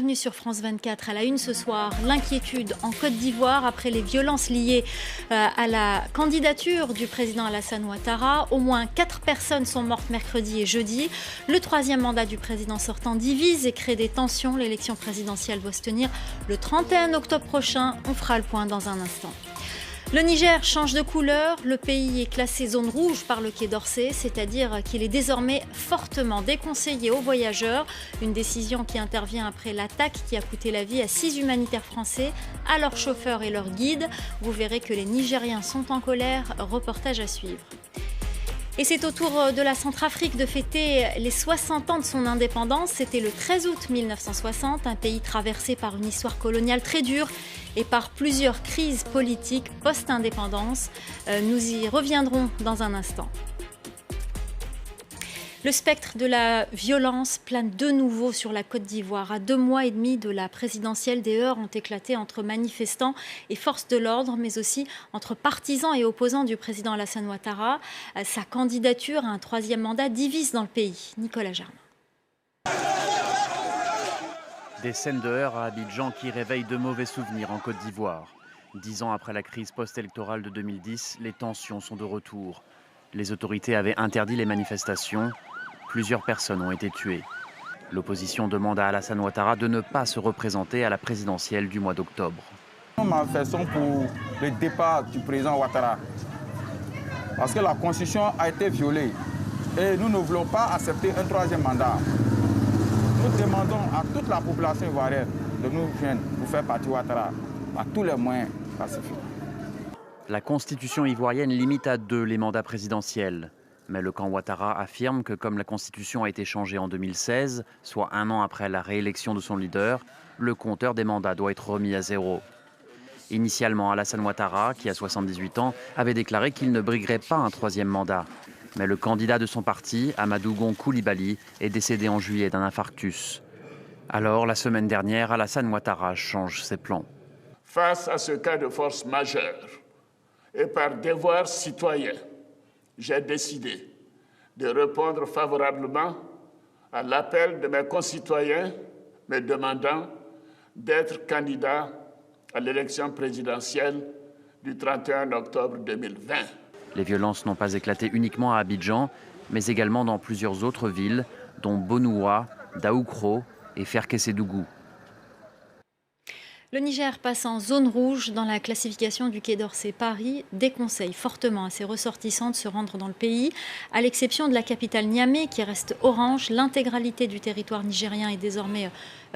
Bienvenue sur France 24 à la une ce soir, l'inquiétude en Côte d'Ivoire après les violences liées à la candidature du président Alassane Ouattara. Au moins 4 personnes sont mortes mercredi et jeudi. Le 3e mandat du président sortant divise et crée des tensions. L'élection présidentielle doit se tenir le 31 octobre prochain. On fera le point dans un instant. Le Niger change de couleur. Le pays est classé zone rouge par le Quai d'Orsay, c'est-à-dire qu'il est désormais fortement déconseillé aux voyageurs. Une décision qui intervient après l'attaque qui a coûté la vie à 6 humanitaires français, à leurs chauffeurs et leurs guides. Vous verrez que les Nigériens sont en colère. Reportage à suivre. Et c'est au tour de la Centrafrique de fêter les 60 ans de son indépendance. C'était le 13 août 1960, un pays traversé par une histoire coloniale très dure et par plusieurs crises politiques post-indépendance. Nous y reviendrons dans un instant. Le spectre de la violence plane de nouveau sur la Côte d'Ivoire. À 2 mois et demi de la présidentielle, des heurts ont éclaté entre manifestants et forces de l'ordre, mais aussi entre partisans et opposants du président Alassane Ouattara. Sa candidature à un 3e mandat divise dans le pays. Nicolas Germain. Des scènes de heurts à Abidjan qui réveillent de mauvais souvenirs en Côte d'Ivoire. 10 ans après la crise post-électorale de 2010, les tensions sont de retour. Les autorités avaient interdit les manifestations. Plusieurs personnes ont été tuées. L'opposition demande à Alassane Ouattara de ne pas se représenter à la présidentielle du mois d'octobre. Nous manifestons pour le départ du président Ouattara. Parce que la Constitution a été violée. Et nous ne voulons pas accepter un 3e mandat. Nous demandons à toute la population ivoirienne de nous joindre pour faire partie Ouattara par tous les moyens pacifiques. La Constitution ivoirienne limite à 2 les mandats présidentiels. Mais le camp Ouattara affirme que comme la Constitution a été changée en 2016, soit 1 an après la réélection de son leader, le compteur des mandats doit être remis à 0. Initialement, Alassane Ouattara, qui a 78 ans, avait déclaré qu'il ne briguerait pas un 3e mandat. Mais le candidat de son parti, Amadou Gon Coulibaly, est décédé en juillet d'un infarctus. Alors, la semaine dernière, Alassane Ouattara change ses plans. Face à ce cas de force majeure, et par devoir citoyen, j'ai décidé de répondre favorablement à l'appel de mes concitoyens me demandant d'être candidat à l'élection présidentielle du 31 octobre 2020. Les violences n'ont pas éclaté uniquement à Abidjan, mais également dans plusieurs autres villes, dont Bonoua, Daoukro et Ferkessédougou. Le Niger passe en zone rouge dans la classification du Quai d'Orsay. Paris déconseille fortement à ses ressortissants de se rendre dans le pays. À l'exception de la capitale Niamey qui reste orange, l'intégralité du territoire nigérien est désormais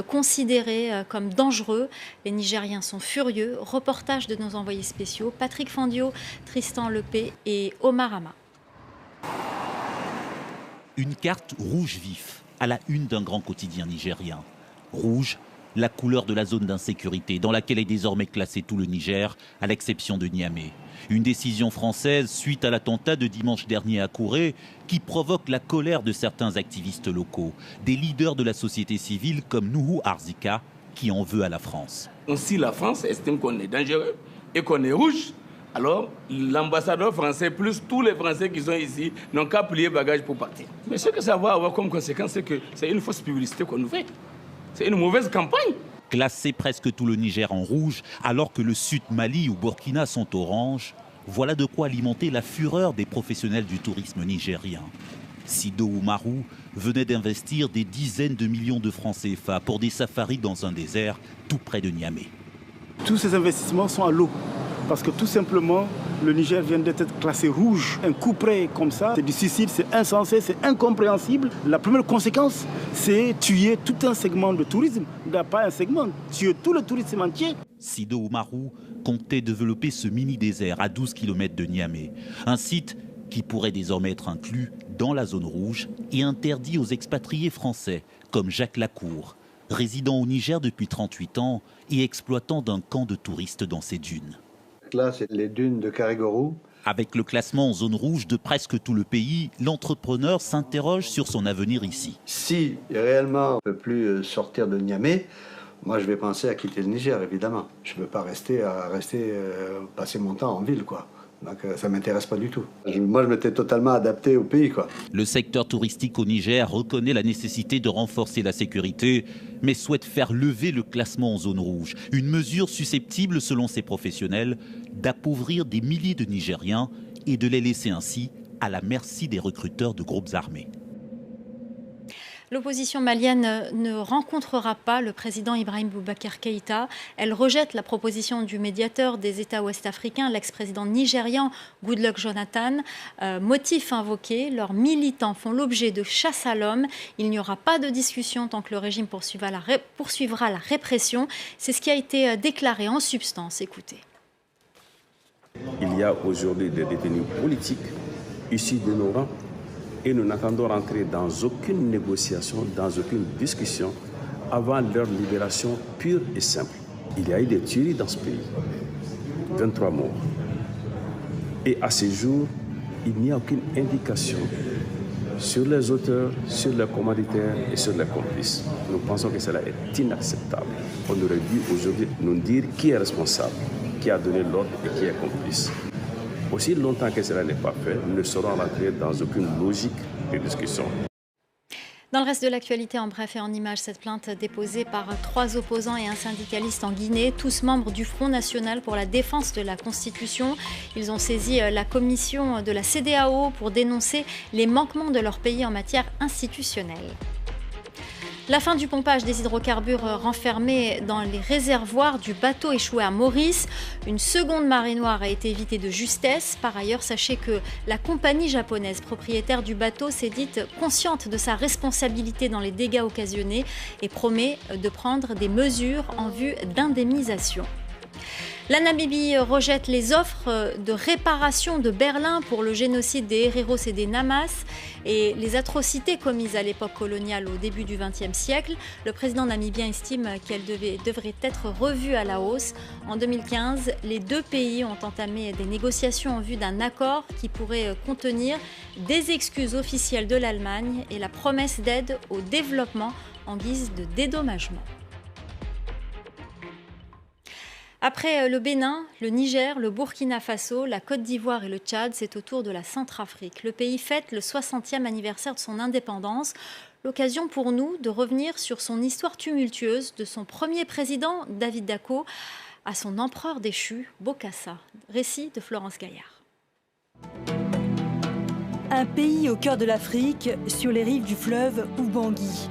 considérée comme dangereux. Les Nigériens sont furieux. Reportage de nos envoyés spéciaux Patrick Fandio, Tristan Lepé et Omar Hama. Une carte rouge vif à la une d'un grand quotidien nigérien. Rouge, la couleur de la zone d'insécurité dans laquelle est désormais classé tout le Niger, à l'exception de Niamey. Une décision française suite à l'attentat de dimanche dernier à Kouré qui provoque la colère de certains activistes locaux, des leaders de la société civile comme Nuhu Arzika qui en veut à la France. Si la France estime qu'on est dangereux et qu'on est rouge, alors l'ambassadeur français plus tous les Français qui sont ici n'ont qu'à plier bagage pour partir. Mais ce que ça va avoir comme conséquence, c'est que c'est une fausse publicité qu'on nous fait. C'est une mauvaise campagne. Classer presque tout le Niger en rouge, alors que le Sud Mali ou Burkina sont orange, voilà de quoi alimenter la fureur des professionnels du tourisme nigérien. Sido Oumarou venait d'investir des dizaines de millions de francs CFA pour des safaris dans un désert tout près de Niamey. Tous ces investissements sont à l'eau. Parce que tout simplement, le Niger vient d'être classé rouge. Un coup près comme ça, c'est du suicide, c'est insensé, c'est incompréhensible. La première conséquence, c'est tuer tout un segment de tourisme. Pas un segment, tuer tout le tourisme entier. Sido Oumarou comptait développer ce mini-désert à 12 km de Niamey. Un site qui pourrait désormais être inclus dans la zone rouge et interdit aux expatriés français comme Jacques Lacour, résident au Niger depuis 38 ans et exploitant d'un camp de touristes dans ces dunes. Là, c'est les dunes de Karigorou. Avec le classement en zone rouge de presque tout le pays, l'entrepreneur s'interroge sur son avenir ici. Si réellement on ne peut plus sortir de Niamey, moi je vais penser à quitter le Niger, évidemment. Je ne peux pas passer mon temps en ville, quoi. Donc ça ne m'intéresse pas du tout. Moi, je m'étais totalement adapté au pays, quoi. Le secteur touristique au Niger reconnaît la nécessité de renforcer la sécurité, mais souhaite faire lever le classement en zone rouge. Une mesure susceptible, selon ces professionnels, d'appauvrir des milliers de Nigériens et de les laisser ainsi à la merci des recruteurs de groupes armés. L'opposition malienne ne rencontrera pas le président Ibrahim Boubacar Keïta. Elle rejette la proposition du médiateur des États ouest-africains, l'ex-président nigérian Goodluck Jonathan. Motif invoqué, leurs militants font l'objet de chasse à l'homme. Il n'y aura pas de discussion tant que le régime poursuivra la répression. C'est ce qui a été déclaré en substance. Écoutez. Il y a aujourd'hui des détenus politiques issus de nos rangs. Et nous n'attendons rentrer dans aucune négociation, dans aucune discussion avant leur libération pure et simple. Il y a eu des tueries dans ce pays, 23 morts. Et à ce jour, il n'y a aucune indication sur les auteurs, sur les commanditaires et sur les complices. Nous pensons que cela est inacceptable. On aurait dû aujourd'hui nous dire qui est responsable, qui a donné l'ordre et qui est complice. Aussi longtemps que cela n'est pas fait, nous ne serons rentrés dans aucune logique de discussion. Dans le reste de l'actualité, en bref et en images, cette plainte déposée par 3 opposants et un syndicaliste en Guinée, tous membres du Front National pour la défense de la Constitution. Ils ont saisi la commission de la CEDEAO pour dénoncer les manquements de leur pays en matière institutionnelle. La fin du pompage des hydrocarbures renfermés dans les réservoirs du bateau échoué à Maurice. Une seconde marée noire a été évitée de justesse. Par ailleurs, sachez que la compagnie japonaise propriétaire du bateau s'est dite consciente de sa responsabilité dans les dégâts occasionnés et promet de prendre des mesures en vue d'indemnisation. La Namibie rejette les offres de réparation de Berlin pour le génocide des Héréros et des Namas et les atrocités commises à l'époque coloniale au début du XXe siècle. Le président namibien estime qu'elles devraient être revues à la hausse. En 2015, les 2 pays ont entamé des négociations en vue d'un accord qui pourrait contenir des excuses officielles de l'Allemagne et la promesse d'aide au développement en guise de dédommagement. Après le Bénin, le Niger, le Burkina Faso, la Côte d'Ivoire et le Tchad, c'est au tour de la Centrafrique. Le pays fête le 60e anniversaire de son indépendance. L'occasion pour nous de revenir sur son histoire tumultueuse, de son premier président, David Dacko, à son empereur déchu, Bokassa. Récit de Florence Gaillard. Un pays au cœur de l'Afrique, sur les rives du fleuve Ubangui.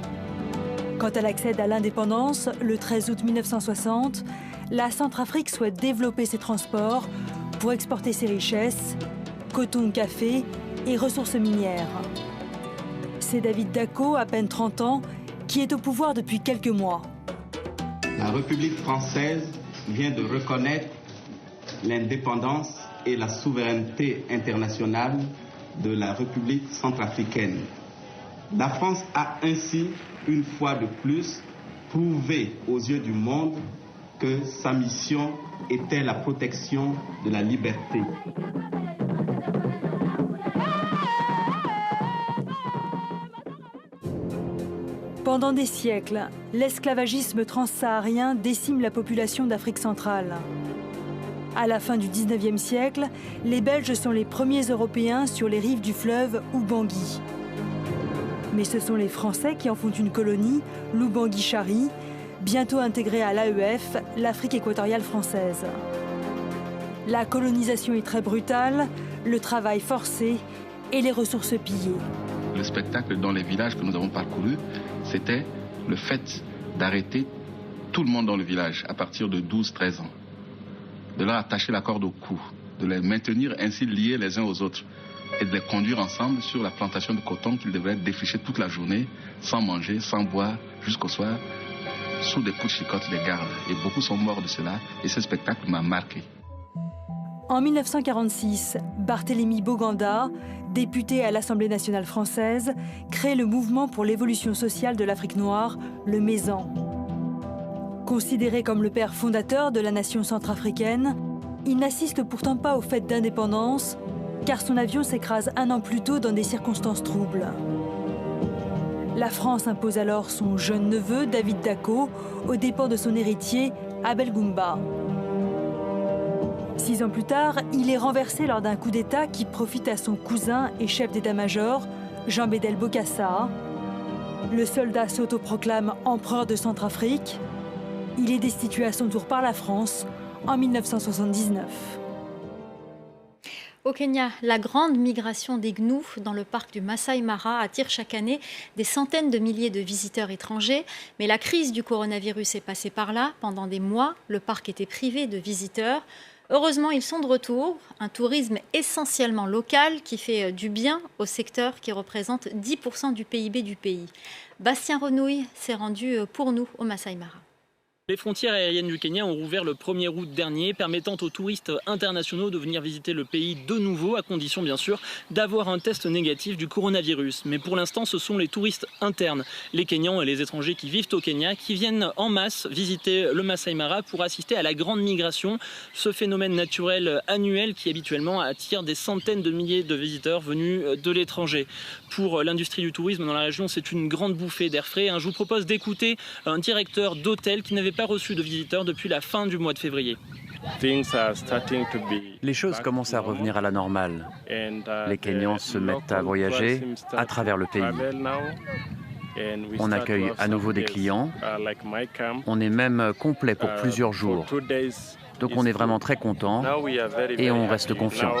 Quand elle accède à l'indépendance, le 13 août 1960, la Centrafrique souhaite développer ses transports pour exporter ses richesses, coton, café et ressources minières. C'est David Dacko, à peine 30 ans, qui est au pouvoir depuis quelques mois. La République française vient de reconnaître l'indépendance et la souveraineté internationale de la République centrafricaine. La France a ainsi, une fois de plus, prouvé aux yeux du monde que sa mission était la protection de la liberté. Pendant des siècles, l'esclavagisme transsaharien décime la population d'Afrique centrale. À la fin du 19e siècle, les Belges sont les premiers Européens sur les rives du fleuve Ubangui. Mais ce sont les Français qui en font une colonie, l'Ubangui-Chari, bientôt intégrée à l'AEF, l'Afrique équatoriale française. La colonisation est très brutale, le travail forcé et les ressources pillées. Le spectacle dans les villages que nous avons parcourus, c'était le fait d'arrêter tout le monde dans le village à partir de 12-13 ans. De leur attacher la corde au cou, de les maintenir ainsi liés les uns aux autres et de les conduire ensemble sur la plantation de coton qu'ils devraient défricher toute la journée, sans manger, sans boire, jusqu'au soir, sous des coups de chicotte des gardes. Et beaucoup sont morts de cela et ce spectacle m'a marqué. En 1946, Barthélemy Boganda, député à l'Assemblée nationale française, crée le mouvement pour l'évolution sociale de l'Afrique noire, le MESAN. Considéré comme le père fondateur de la nation centrafricaine, il n'assiste pourtant pas aux fêtes d'indépendance, car son avion s'écrase un an plus tôt dans des circonstances troubles. La France impose alors son jeune neveu, David Dacko, aux dépens de son héritier, Abel Goumba. 6 ans plus tard, il est renversé lors d'un coup d'État qui profite à son cousin et chef d'état-major, Jean Bédel Bokassa. Le soldat s'autoproclame empereur de Centrafrique. Il est destitué à son tour par la France en 1979. Au Kenya, la grande migration des gnous dans le parc du Masai Mara attire chaque année des centaines de milliers de visiteurs étrangers. Mais la crise du coronavirus est passée par là. Pendant des mois, le parc était privé de visiteurs. Heureusement, ils sont de retour. Un tourisme essentiellement local qui fait du bien au secteur qui représente 10% du PIB du pays. Bastien Renouille s'est rendu pour nous au Masai Mara. Les frontières aériennes du Kenya ont rouvert le 1er août dernier, permettant aux touristes internationaux de venir visiter le pays de nouveau, à condition bien sûr d'avoir un test négatif du coronavirus. Mais pour l'instant, ce sont les touristes internes, les Kenyans et les étrangers qui vivent au Kenya, qui viennent en masse visiter le Masai Mara pour assister à la grande migration, ce phénomène naturel annuel qui habituellement attire des centaines de milliers de visiteurs venus de l'étranger. Pour l'industrie du tourisme dans la région, c'est une grande bouffée d'air frais. Je vous propose d'écouter un directeur d'hôtel qui n'avait pas reçu de visiteurs depuis la fin du mois de février. Les choses commencent à revenir à la normale. Les Kenyans se mettent à voyager à travers le pays. On accueille à nouveau des clients. On est même complet pour plusieurs jours. Donc on est vraiment très content et on reste confiant.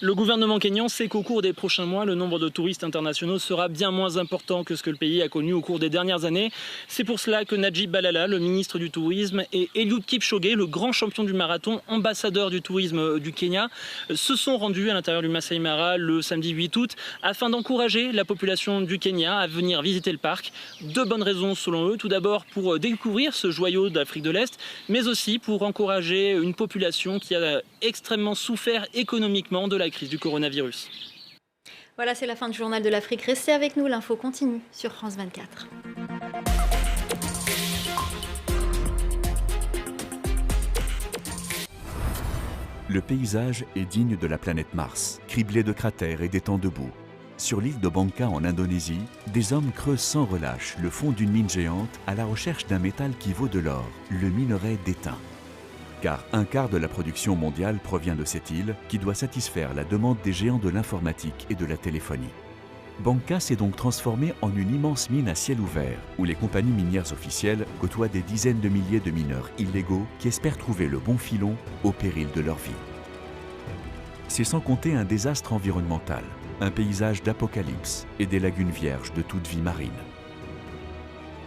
Le gouvernement kényan sait qu'au cours des prochains mois, le nombre de touristes internationaux sera bien moins important que ce que le pays a connu au cours des dernières années. C'est pour cela que Najib Balala, le ministre du Tourisme, et Eliud Kipchoge, le grand champion du marathon, ambassadeur du tourisme du Kenya, se sont rendus à l'intérieur du Masai Mara le samedi 8 août afin d'encourager la population du Kenya à venir visiter le parc. Deux bonnes raisons selon eux. Tout d'abord pour découvrir ce joyau d'Afrique de l'Est, mais aussi pour encourager une population qui a extrêmement souffert économiquement de la crise du coronavirus. Voilà, c'est la fin du journal de l'Afrique. Restez avec nous, l'info continue sur France 24. Le paysage est digne de la planète Mars, criblé de cratères et d'étangs de boue. Sur l'île de Bangka en Indonésie, des hommes creusent sans relâche le fond d'une mine géante à la recherche d'un métal qui vaut de l'or, le minerai d'étain. Car un quart de la production mondiale provient de cette île qui doit satisfaire la demande des géants de l'informatique et de la téléphonie. Bangka s'est donc transformée en une immense mine à ciel ouvert, où les compagnies minières officielles côtoient des dizaines de milliers de mineurs illégaux qui espèrent trouver le bon filon au péril de leur vie. C'est sans compter un désastre environnemental, un paysage d'apocalypse et des lagunes vierges de toute vie marine.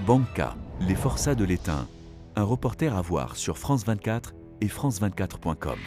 Bangka, les forçats de l'étain, un reporter à voir sur France 24 et france24.com.